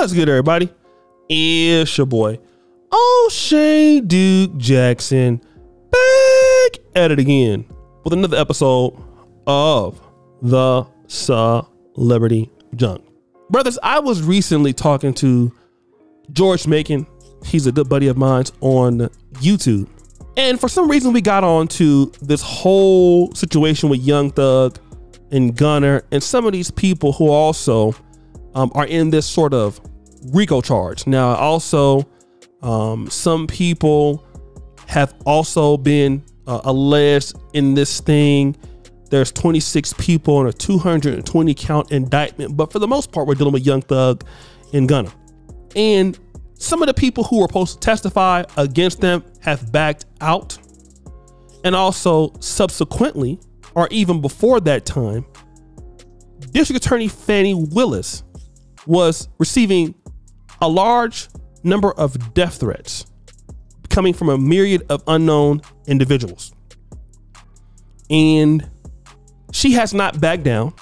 What's good, everybody? It's your boy, O'Shea Duke Jackson, back at it again with another episode of the Celebrity Junk. Brothers, I was recently talking to George Macon. He's a good buddy of mine on YouTube. And for some reason, we got on to this whole situation with Young Thug and Gunner and some of these people who also are in this sort of RICO charge. Now, also, some people have also been alleged in this thing. There's 26 people on a 220 count indictment, but for the most part, we're dealing with Young Thug and Gunner. And some of the people who were supposed to testify against them have backed out. And also subsequently, or even before that time, District Attorney Fani Willis was receiving a large number of death threats coming from a myriad of unknown individuals. And she has not backed down.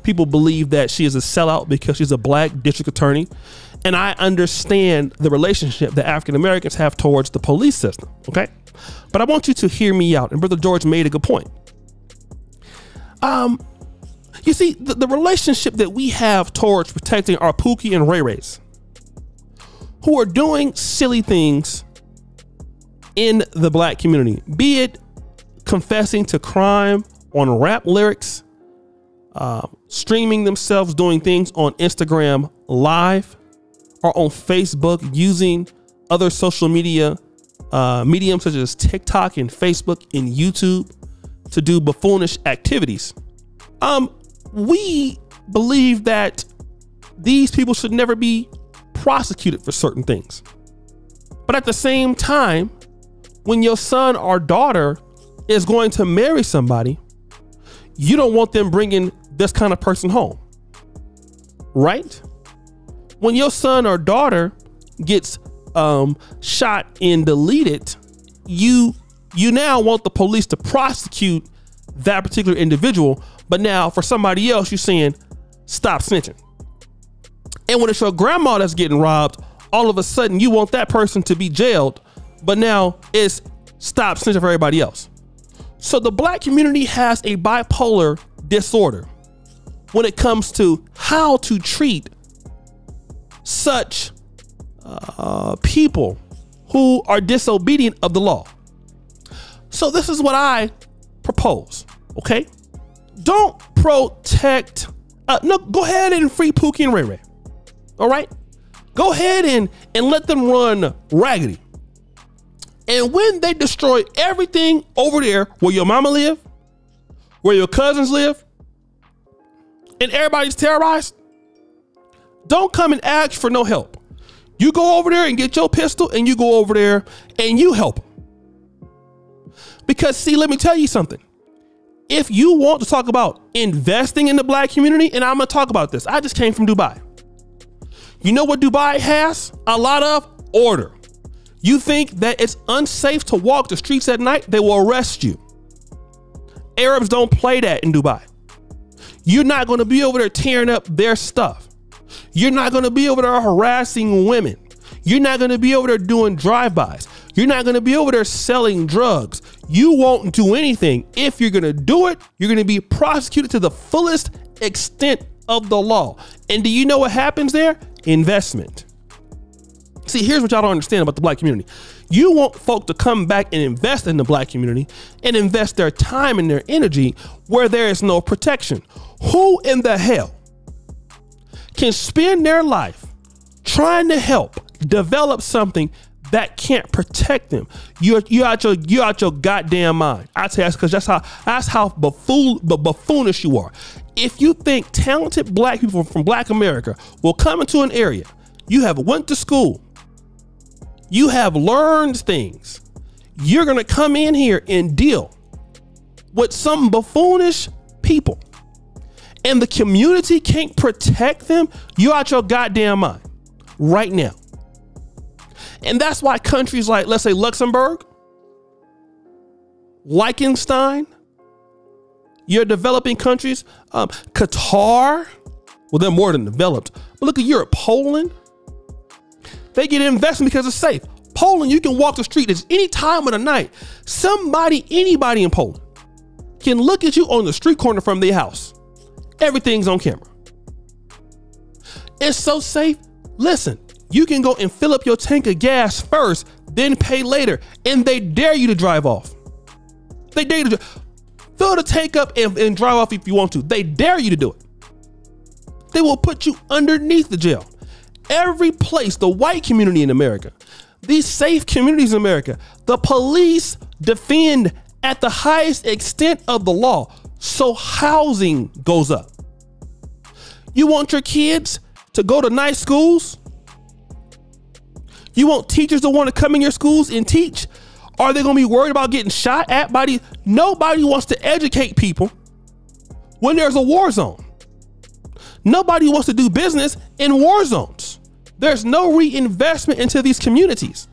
People believe that she is a sellout because she's a black district attorney. And I understand the relationship that African Americans have towards the police system, okay? But I want you to hear me out. And Brother George made a good point. You see, the relationship that we have towards protecting our Pookie and Ray Rays, who are doing silly things in the black community, be it confessing to crime on rap lyrics, streaming themselves doing things on Instagram Live, or on Facebook using other social media mediums such as TikTok and Facebook and YouTube to do buffoonish activities. We believe that these people should never be prosecuted for certain things. But at the same time, when your son or daughter is going to marry somebody, you don't want them bringing this kind of person home, right? When your son or daughter gets shot and deleted, you now want the police to prosecute that particular individual. But now for somebody else, you're saying, stop snitching. And when it's your grandma that's getting robbed, all of a sudden you want that person to be jailed. But now it's stop snitching for everybody else. So the black community has a bipolar disorder when it comes to how to treat such people who are disobedient of the law. So this is what I propose, okay? Don't protect, no, go ahead and free Pookie and Ray Ray, all right? Go ahead and let them run raggedy. And when they destroy everything over there where your mama live, where your cousins live, and everybody's terrorized, don't come and ask for no help. You go over there and get your pistol and you go over there and you help them. Because see, let me tell you something. If you want to talk about investing in the black community, and I'm going to talk about this. I just came from Dubai. You know what Dubai has? A lot of order. You think that it's unsafe to walk the streets at night? They will arrest you. Arabs don't play that in Dubai. You're not going to be over there tearing up their stuff. You're not going to be over there harassing women. You're not going to be over there doing drive-bys. You're not going to be over there selling drugs. You won't do anything. If you're going to do it, you're going to be prosecuted to the fullest extent of the law. And do you know what happens there? Investment. See, here's what y'all don't understand about the black community. You want folk to come back and invest in the black community and invest their time and their energy where there is no protection. Who in the hell can spend their life trying to help develop something that can't protect them? You're out your goddamn mind. I tell you, because that's how buffoonish you are. If you think talented black people from black America will come into an area, you have went to school, you have learned things, you're gonna come in here and deal with some buffoonish people, and the community can't protect them, you're out your goddamn mind right now. And that's why countries like, let's say, Luxembourg, Liechtenstein, your developing countries, Qatar, well, they're more than developed, but Look at Europe, Poland. They get investment because it's safe. Poland, you can walk the street at any time of the night. Anybody in Poland can look at you on the street corner from their house. Everything's on camera. It's so safe. Listen, you can go and fill up your tank of gas first, then pay later, and they dare you to drive off. They dare you to fill the tank up and drive off if you want to. They dare you to do it. They will put you underneath the jail. Every place, the white community in America, these safe communities in America, the police defend at the highest extent of the law, so housing goes up. You want your kids to go to nice schools? You want teachers to want to come in your schools and teach? Are they going to be worried about getting shot at by these? Nobody wants to educate people when there's a war zone. Nobody wants to do business in war zones. There's no reinvestment into these communities.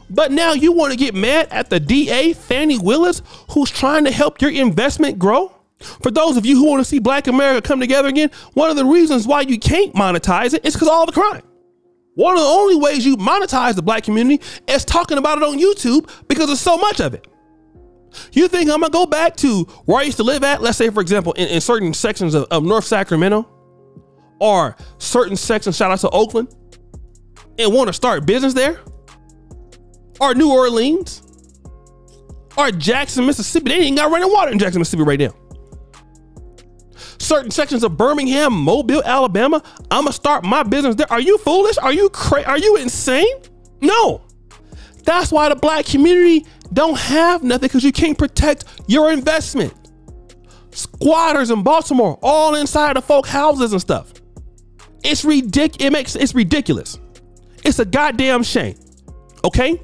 But now you want to get mad at the DA, Fannie Willis, who's trying to help your investment grow? For those of you who want to see Black America come together again, one of the reasons why you can't monetize it is because of all the crime. One of the only ways you monetize the Black community is talking about it on YouTube because there's so much of it. You think I'm going to go back to where I used to live at, let's say, for example, in certain sections of North Sacramento or certain sections, shout out to Oakland, and want to start business there? Or New Orleans? Or Jackson, Mississippi? They ain't got running water in Jackson, Mississippi right now. Certain sections of Birmingham, Mobile, Alabama, I'm gonna start my business there. Are you foolish? Are you insane? No. That's why the Black community don't have nothing, because you can't protect your investment. Squatters in Baltimore, all inside of folk houses and stuff. It's ridiculous. It's ridiculous. It's a goddamn shame. Okay?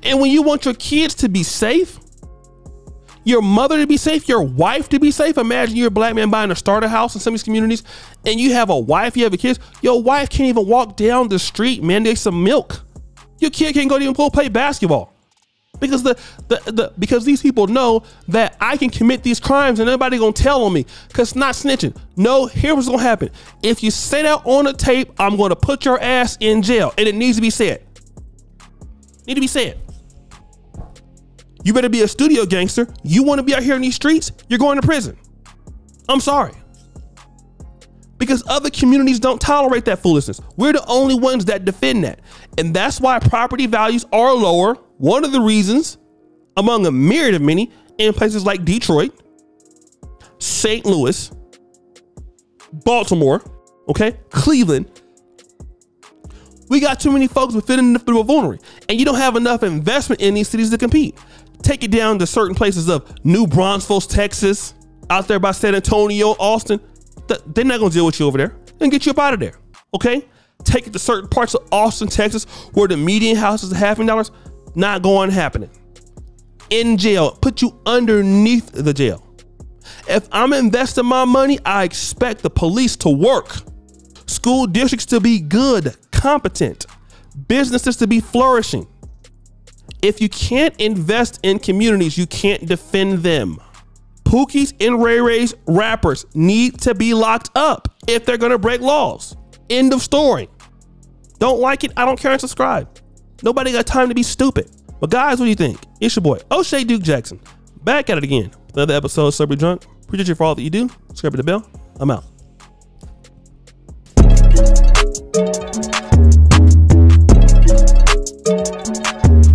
And when you want your kids to be safe, your mother to be safe, your wife to be safe. Imagine you're a Black man buying a starter house in some of these communities and you have a wife, you have a kids. Your wife can't even walk down the street, mandate some milk. Your kid can't go to even play basketball because because these people know that I can commit these crimes and nobody gonna tell on me because it's not snitching. No, here's what's gonna happen. If you say that on a tape, I'm gonna put your ass in jail, and it needs to be said. Need to be said. You better be a studio gangster. You want to be out here in these streets, you're going to prison. I'm sorry. Because other communities don't tolerate that foolishness. We're the only ones that defend that. And that's why property values are lower. One of the reasons, among a myriad of many, in places like Detroit, St. Louis, Baltimore, okay, Cleveland. We got too many folks within the buffoonery, and you don't have enough investment in these cities to compete. Take it down to certain places of New Braunfels, Texas, out there by San Antonio, Austin. They're not gonna deal with you over there and get you up out of there. Okay? Take it to certain parts of Austin, Texas, where the median house is $half. Not going happening. In jail, put you underneath the jail. If I'm investing my money, I expect the police to work, school districts to be good, competent, businesses to be flourishing. If you can't invest in communities, you can't defend them. Pookies and Ray Ray's rappers need to be locked up if they're gonna break laws. End of story. Don't like it? I don't care and subscribe. Nobody got time to be stupid. But guys, what do you think? It's your boy, O'Shea Duke Jackson. Back at it again. Another episode of Sober Drunk. Appreciate you for all that you do. Subscribe to the bell. I'm out.